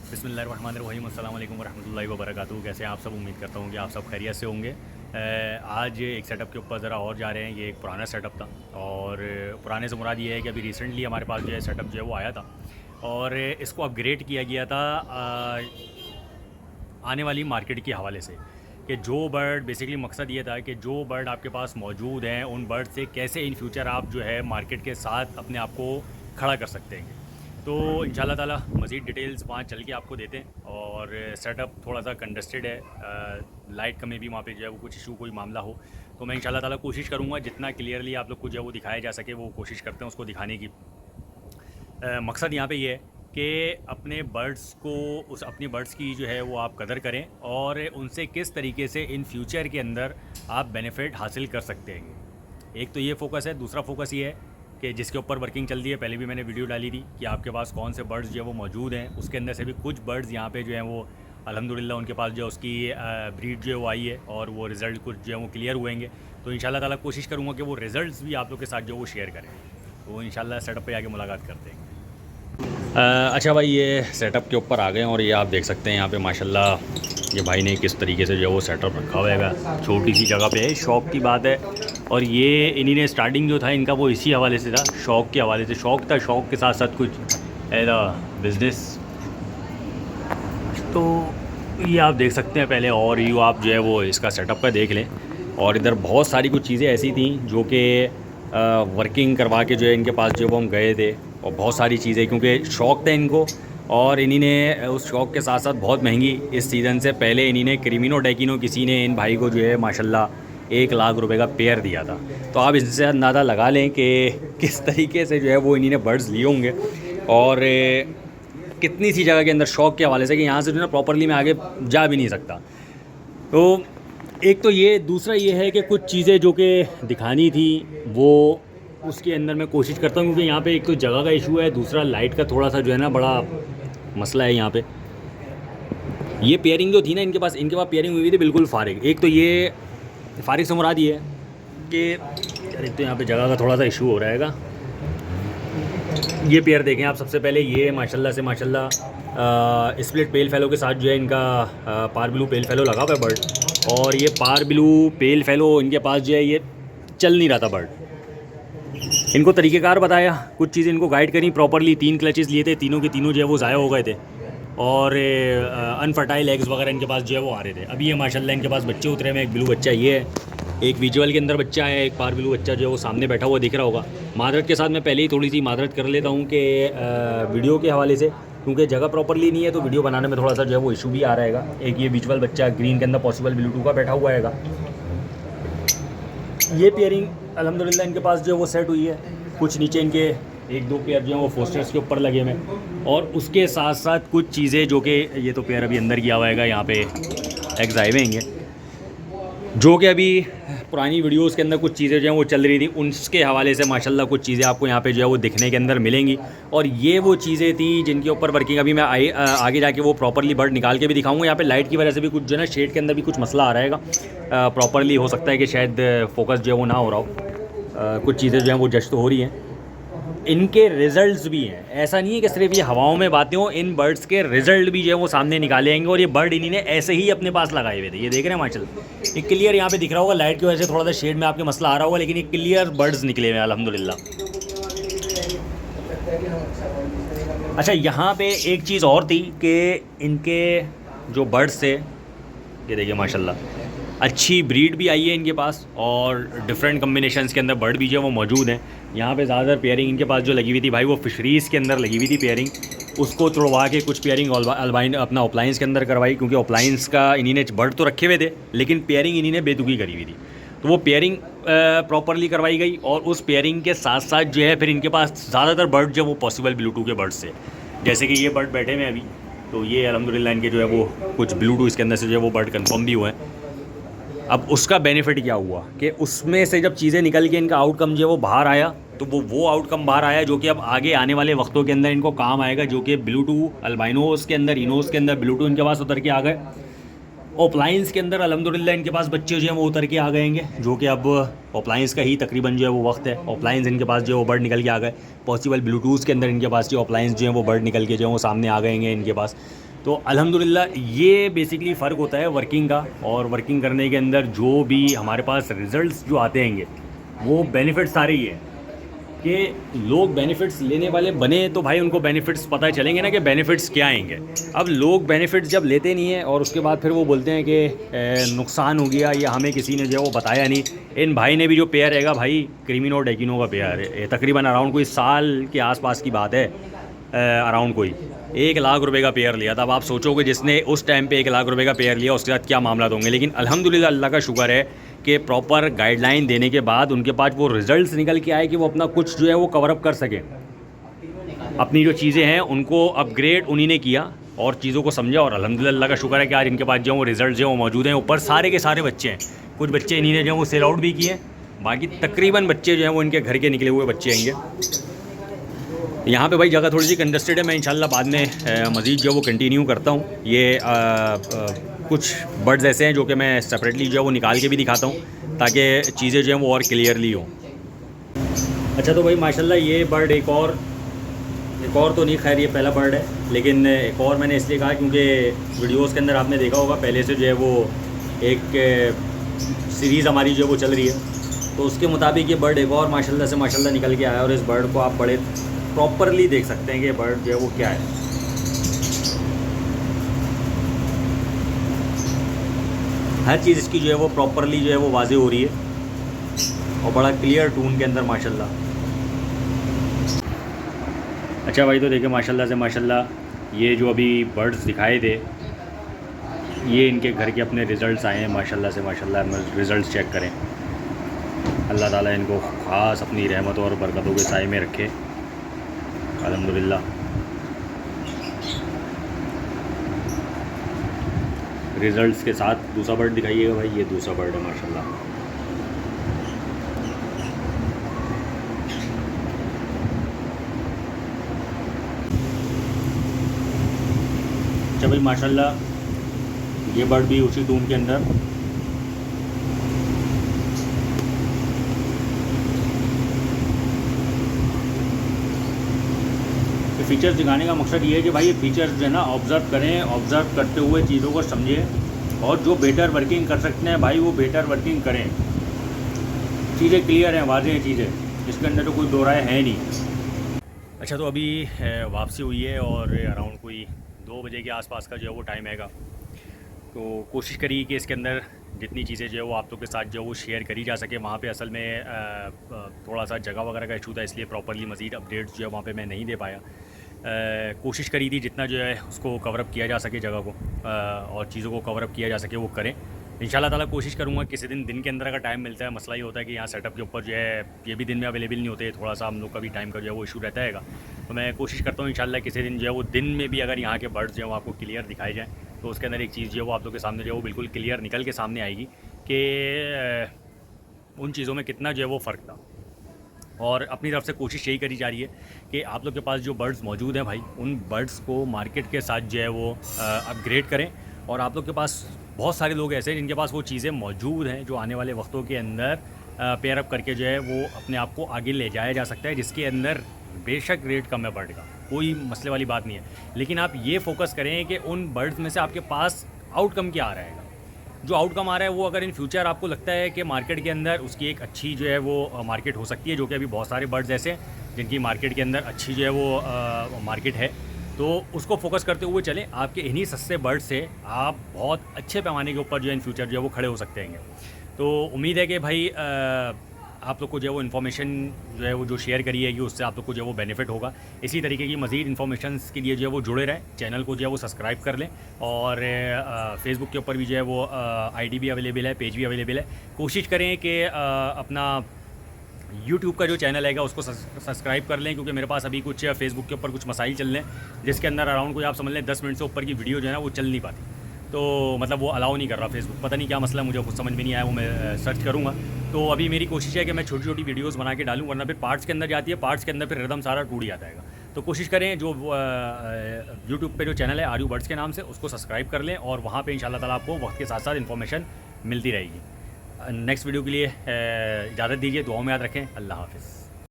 बिस्मिल्लाहिर्रहमानिर्रहीम अस्सलाम वालेकुम वरहमतुल्लाहि वबरकातुहू। कैसे हैं आप सब? उम्मीद करता हूँ कि आप सब खैरियत से होंगे। आज एक सेटअप के ऊपर ज़रा और जा रहे हैं। ये एक पुराना सेटअप था और पुराने से मुराद ये है कि अभी रिसेंटली हमारे पास जो है सेटअप जो है वो आया था और इसको अपग्रेड किया गया था आने वाली मार्केट के हवाले से कि जो बर्ड बेसिकली मकसद ये था कि जो बर्ड आपके पास मौजूद हैं उन बर्ड से कैसे इन फ्यूचर आप जो है मार्केट के साथ अपने आप को खड़ा कर सकते हैं। तो इंशाल्लाह ताला मज़ीद डिटेल्स वहाँ चल के आपको देते हैं। और सेटअप थोड़ा सा कंडस्टेड है, लाइट का में भी वहाँ पे जो है वो कुछ इशू कोई मामला हो तो मैं इंशाल्लाह ताला कोशिश करूँगा जितना क्लियरली आप लोग को जो है वो दिखाया जा सके वो कोशिश करते हैं उसको दिखाने की। मकसद यहाँ पे ये है कि अपने बर्ड्स को अपनी बर्ड्स की जो है वो आप कदर करें और उनसे किस तरीके से इन फ्यूचर के अंदर आप बेनिफिट हासिल कर सकते हैं। एक तो ये फोकस है। दूसरा फोकस ये है कि जिसके ऊपर वर्किंग चल रही है, पहले भी मैंने वीडियो डाली थी कि आपके पास कौन से बर्ड्स जो है वो मौजूद हैं। उसके अंदर से भी कुछ बर्ड्स यहाँ पे जो हैं वो अल्हम्दुलिल्लाह उनके पास जो उसकी ब्रीड जो है वो आई है और वो रिज़ल्ट कुछ जो है वो क्लियर हुएंगे। तो इंशाल्लाह ताला कोशिश करूँगा कि वो रिज़ल्ट्स भी आप लोग के साथ जो वो शेयर करें। तो इंशाल्लाह सेटअप पे आके मुलाकात करते हैं। अच्छा भाई, ये सेटअप के ऊपर आ गए हैं और ये आप देख सकते हैं यहाँ पे माशाल्लाह ये भाई ने किस तरीके से जो है वो सेटअप रखा हुआ है। छोटी सी जगह पे है, शौक़ की बात है। और ये इन्हीं ने स्टार्टिंग जो था इनका वो इसी हवाले से था, शौक़ के हवाले से। शौक़ था, शौक़ के साथ साथ कुछ एज अ बिज़नेस। तो ये आप देख सकते हैं पहले और यू आप जो है वो इसका सेटअप का देख लें। और इधर बहुत सारी कुछ चीज़ें ऐसी थी जो कि वर्किंग करवा के जो है इनके पास जो वो हम गए थे। और बहुत सारी चीज़ें क्योंकि शौक़ था इनको और इन्हीं ने उस शौक़ के साथ साथ बहुत महंगी इस सीज़न से पहले इन्हीं ने क्रीमिनो डेकिनो किसी ने इन भाई को जो है माशाल्लाह 1 लाख रुपए का पेयर दिया था। तो आप इससे अंदाज़ा लगा लें कि किस तरीके से जो है वो इन्हीं ने बर्ड्स लिए होंगे और कितनी सी जगह के अंदर शौक़ के हवाले से कि यहाँ से जो है ना प्रॉपरली मैं आगे जा भी नहीं सकता। तो एक तो ये, दूसरा ये है कि कुछ चीज़ें जो कि दिखानी थी वो उसके अंदर मैं कोशिश करता हूँ क्योंकि यहाँ पे एक तो जगह का इशू है, दूसरा लाइट का थोड़ा सा जो है ना बड़ा मसला है यहाँ पे। ये पेयरिंग जो थी ना इनके पास पेयरिंग हुई थी बिल्कुल फारिग। एक तो ये फारिग से मुराद ये है कि यार एक तो यहाँ पे जगह का थोड़ा सा इशू हो रहेगा। ये पेयर देखें आप। सबसे पहले ये माशाल्लाह से माशाल्लाह स्प्लिट पेल फेलो के साथ जो है इनका पार ब्लू पेल फेलो लगा हुआ है बर्ड। और ये पार ब्लू पेल फेलो इनके पास जो है ये चल नहीं रहा था बर्ड। इनको तरीक़ेकार बताया, कुछ चीज़ें इनको गाइड करी प्रॉपरली। 3 क्लचेस लिए थे, तीनों के तीनों जो है वो ज़ाया हो गए थे और अनफर्टाइल एग्स वगैरह इनके पास जो है वो आ रहे थे। अभी ये माशाल्लाह इनके पास बच्चे उतरे हुए। एक ब्लू बच्चा ये है, एक विजुअल के अंदर बच्चा है, एक पार ब्लू बच्चा जो है वो सामने बैठा हुआ दिख रहा होगा। मादरत के साथ मैं पहले ही थोड़ी सी मादरत कर लेता हूँ कि वीडियो के हवाले से क्योंकि जगह प्रॉपरली नहीं है तो वीडियो बनाने में थोड़ा सा जो है वो इशू भी आ रहेगा। एक ये विजुअल बच्चा ग्रीन के अंदर पॉसिबल ब्लू का बैठा हुआ है। ये पेयरिंग अल्हम्दुलिल्लाह इनके पास जो है वो सेट हुई है। कुछ नीचे इनके 1-2 पेयर जो हैं वो फोस्टर्स के ऊपर लगे हुए हैं और उसके साथ साथ कुछ चीज़ें जो कि ये तो पेयर अभी अंदर किया हुआ है। यहाँ पे एग्स आए हुए हैं जो कि अभी पुरानी वीडियोस के अंदर कुछ चीज़ें जो हैं वो चल रही थी उनके हवाले से माशाल्लाह कुछ चीज़ें आपको यहाँ पे जो है वो दिखने के अंदर मिलेंगी। और ये वो चीज़ें थी जिनके ऊपर वर्किंग अभी मैं आगे जाके वो प्रॉपरली बर्ड निकाल के भी दिखाऊंगा। यहाँ पे लाइट की वजह से भी कुछ जो है ना शेड के अंदर भी कुछ मसला आ रहेगा। प्रॉपरली हो सकता है कि शायद फोकस जो है वो ना हो रहा हो। कुछ चीज़ें जो हैं वो जज तो हो रही हैं। इनके रिज़ल्ट्स भी हैं, ऐसा नहीं है कि सिर्फ ये हवाओं में बातें हों। इन बर्ड्स के रिज़ल्ट भी जो है वो सामने निकाले आएंगे। और ये बर्ड इन्हीं ने ऐसे ही अपने पास लगाए हुए थे। ये देख रहे हैं माशाल्लाह, एक क्लियर यहाँ पे दिख रहा होगा। लाइट की वजह से थोड़ा सा शेड में आपके मसला आ रहा होगा लेकिन ये क्लियर बर्ड्स निकले हुए हैं अल्हम्दुलिल्लाह। अच्छा, यहाँ पे एक चीज़ और थी कि इनके जो बर्ड्स थे ये देखिए माशाल्लाह अच्छी ब्रीड भी आई है इनके पास और डिफरेंट कम्बिनेशंस के अंदर बर्ड भी जो है वो मौजूद हैं। यहाँ पे ज़्यादातर पेयरिंग इनके पास जो लगी हुई थी भाई वो फिशरीज़ के अंदर लगी हुई थी पेयरिंग। उसको तोड़वा के कुछ पेयरिंग अल्बाइन अपना ऑफलाइंस के अंदर करवाई क्योंकि ऑफलाइंस का इन्हीं ने बर्ड तो रखे हुए थे लेकिन पेयरिंग इन्हीं ने बेतुकी करी हुई थी। तो वो पेयरिंग प्रॉपरली करवाई गई और उस पेयरिंग के साथ साथ जो है फिर इनके पास ज़्यादातर बर्ड जो वो पॉसिबल ब्लूटूथ के बर्ड से, जैसे कि ये बर्ड बैठे हुए अभी। तो ये अल्हम्दुलिल्लाह इनके जो है वो कुछ ब्लूटूथ इसके अंदर से जो है वो बर्ड कन्फर्म भी हुए हैं। अब उसका बेनिफिट क्या हुआ कि उसमें से जब चीज़ें निकल के इनका आउटकम जो है वो बाहर आया तो वो आउटकम बाहर आया जो कि अब आगे आने वाले वक्तों के अंदर इनको काम आएगा। जो कि ब्लूटूथ अल्बाइनोस के अंदर, इनोस के अंदर ब्लूटूथ इनके पास उतर के आ गए। ऑफलाइंस के अंदर अल्हम्दुलिल्लाह इनके पास बच्चे जो हैं वो उतर के आ गएंगे जो कि अब ऑफलाइंस का ही तकरीबन जो है वो वक्त है। ऑफलाइंस इनके पास जो है वो बर्ड निकल के आ गए। पॉसिबल ब्लूटूथ के अंदर इनके पास जो ऑफलाइंस जो है वो बर्ड निकल के जो है वो सामने आ गएंगे इनके पास। तो अल्हम्दुलिल्लाह ये बेसिकली फ़र्क होता है वर्किंग का, और वर्किंग करने के अंदर जो भी हमारे पास रिज़ल्ट्स जो आते हैंगे वो बेनिफिट्स सारे ही हैं कि लोग बेनिफिट्स लेने वाले बने तो भाई उनको बेनिफिट्स पता चलेंगे ना कि बेनिफिट्स क्या आएंगे। अब लोग बेनिफिट्स जब लेते नहीं हैं और उसके बाद फिर वो बोलते हैं कि नुकसान हो गया या हमें किसी ने जो वो बताया नहीं। इन भाई ने भी जो पेयर हैगा भाई क्रीमिनो डेकिनो का पेयर है, तकरीबन अराउंड कोई साल के आसपास की बात है, अराउंड कोई 1 लाख रुपए का पेयर लिया था। अब आप सोचोगे जिसने उस टाइम पे 1 लाख रुपए का पेयर लिया उसके साथ क्या मामला होंगे, लेकिन अल्हम्दुलिल्लाह अल्लाह का शुक्र है कि प्रॉपर गाइडलाइन देने के बाद उनके पास वो रिज़ल्ट्स निकल के आए कि वो अपना कुछ जो है वो कवर अप कर सकें। अपनी जो चीज़ें हैं उनको अपग्रेड उन्हीं ने किया और चीज़ों को समझा, और अल्हम्दुलिल्लाह अल्लाह का शुक्र है कि आज इनके पास जो वो रिज़ल्ट जो वो मौजूद हैं। ऊपर सारे के सारे बच्चे हैं, कुछ बच्चे इन्हीं ने जो वो सेल आउट भी किए, बाकी तकरीबन बच्चे जो हैं वो इनके घर के निकले हुए बच्चे आएंगे। यहाँ पे भाई जगह थोड़ी सी कंजस्टेड है, मैं इंशाल्लाह बाद में मज़ीद जो वो कंटिन्यू करता हूँ। ये कुछ बर्ड्स ऐसे हैं जो कि मैं सेपरेटली जो है वो निकाल के भी दिखाता हूँ ताकि चीज़ें जो हैं वो और क्लियरली हों। अच्छा तो भाई माशाल्लाह ये बर्ड एक और तो नहीं, खैर ये पहला बर्ड है, लेकिन एक और मैंने इसलिए कहा क्योंकि वीडियोस के अंदर आपने देखा होगा पहले से जो है वो एक सीरीज़ हमारी जो है वो चल रही है, तो उसके मुताबिक ये बर्ड एक और माशाल्लाह से माशाल्लाह निकल के आया। और इस बर्ड को आप बड़े प्रॉपरली देख सकते हैं कि बर्ड जो है वो क्या है। हर चीज़ इसकी जो है वो प्रॉपरली जो है वो वाज़े हो रही है और बड़ा क्लियर टून के अंदर माशाल्लाह। अच्छा भाई तो देखिए माशाल्लाह से माशाल्लाह ये जो अभी बर्ड्स दिखाए थे ये इनके घर के अपने रिज़ल्ट्स आए हैं माशाल्लाह से माशाल्लाह। रिज़ल्ट्स चेक करें, अल्लाह ताला इनको ख़ास अपनी रहमतों और बरकतों के साए में रखे अल्हम्दुलिल्लाह। रिज़ल्ट्स के साथ दूसरा बर्ड दिखाइएगा भाई, ये दूसरा बर्ड है माशाल्लाह। अच्छा भाई माशाल्लाह ये बर्ड भी उसी टून के अंदर फ़ीचर्स दिखाने का मकसद ये है कि भाई ये फ़ीचर्स जो है ना ऑब्ज़र्व करें, ऑब्ज़र्व करते हुए चीज़ों को समझें और जो बेटर वर्किंग कर सकते हैं भाई वो बेटर वर्किंग करें। चीज़ें क्लियर हैं, वाज़ेह हैं चीज़ें, इसके अंदर तो कोई दो राय है नहीं। अच्छा तो अभी वापसी हुई है और अराउंड कोई 2 बजे के आसपास का जो है वो टाइम हैगा, तो कोशिश करिए कि इसके अंदर जितनी चीज़ें जो है वो आप लोग के साथ जो वो शेयर करी जा सके। वहाँ पे असल में थोड़ा सा जगह वगैरह का इशू था, इसलिए प्रॉपरली मज़ीद अपडेट्स जो है वहाँ पे मैं नहीं दे पाया। कोशिश करी थी जितना जो है उसको कवरअप किया जा सके जगह को, और चीज़ों को कवरअप किया जा सके वो करें इंशाल्लाह ताला। कोशिश करूँगा किसी दिन के अंदर अगर टाइम मिलता है। मसला ये होता है कि यहाँ सेटअप के ऊपर जो है ये भी दिन में अवेलेबल नहीं होते, थोड़ा सा हम लोग का भी टाइम का जो है वो इशू रहता है। तो मैं कोशिश करता हूँ इंशाल्लाह किसी दिन जो है वो दिन में भी अगर यहाँ के बर्ड्स जो है वो आपको क्लियर दिखाए जाएँ, तो उसके अंदर एक चीज़ जो है वो आप लोग के सामने जो है वो बिल्कुल क्लियर निकल के सामने आएगी कि उन चीज़ों में कितना जो है वो फ़र्क था। और अपनी तरफ से कोशिश यही करी जा रही है कि आप लोग के पास जो बर्ड्स मौजूद हैं भाई उन बर्ड्स को मार्केट के साथ जो है वो अपग्रेड करें। और आप लोग के पास बहुत सारे लोग ऐसे हैं जिनके पास वो चीज़ें मौजूद हैं जो आने वाले वक्तों के अंदर पेयर अप करके जो है वो अपने आप को आगे ले जाया जा सकता है, जिसके अंदर बेशक रेट कम है बर्ड का, कोई मसले वाली बात नहीं है। लेकिन आप ये फोकस करें कि उन बर्ड्स में से आपके पास आउटकम क्या आ रहा है। जो आउटकम आ रहा है वो अगर इन फ्यूचर आपको लगता है कि मार्केट के अंदर उसकी एक अच्छी जो है वो मार्केट हो सकती है, जो कि अभी बहुत सारे बर्ड्स ऐसे हैं जिनकी मार्केट के अंदर अच्छी जो है वो मार्केट है, तो उसको फोकस करते हुए चलें। आपके इन्हीं सस्ते बर्ड से आप बहुत अच्छे पैमाने के ऊपर जो है इन फ्यूचर जो है वो खड़े हो सकते हैं। तो उम्मीद है कि भाई आप लोग को जो है वो इन्फॉर्मेशन जो है वो जो शेयर करी है कि उससे आप लोग को जो है वो बेनिफिट होगा। इसी तरीके की मज़ीद इन्फॉर्मेशन के लिए जो है वो जुड़े रहें, चैनल को जो है वो सब्सक्राइब कर लें। और फेसबुक के ऊपर भी जो है वो आईडी भी अवेलेबल है, पेज भी अवेलेबल है। कोशिश करें कि अपना यूट्यूब का जो चैनल है उसको सब्सक्राइब कर लें, क्योंकि मेरे पास अभी कुछ फेसबुक के ऊपर कुछ मसाइल चल रहे हैं जिसके अंदर अराउंड कोई आप समझ लें 10 मिनट से ऊपर की वीडियो जो है ना वो चल नहीं पाती। तो मतलब वो अलाउ नहीं कर रहा फेसबुक, पता नहीं क्या मसला, मुझे कुछ समझ में नहीं आया, वो मैं सर्च करूँगा। तो अभी मेरी कोशिश है कि मैं छोटी छोटी वीडियोस बना के डालूँ, वरना फिर पार्ट्स के अंदर जाती है, पार्ट्स के अंदर फिर रिदम सारा टूट जाता है। तो कोशिश करें जो यूट्यूब पे जो चैनल है आर्यू बर्ड्स के नाम से उसको सब्सक्राइब कर लें, और वहाँ पे इंशाल्लाह ताला आपको वक्त के साथ साथ इन्फॉर्मेशन मिलती रहेगी। नेक्स्ट वीडियो के लिए इजाज़त दीजिए, दुआओं में याद रखें। अल्लाह हाफ़िज़।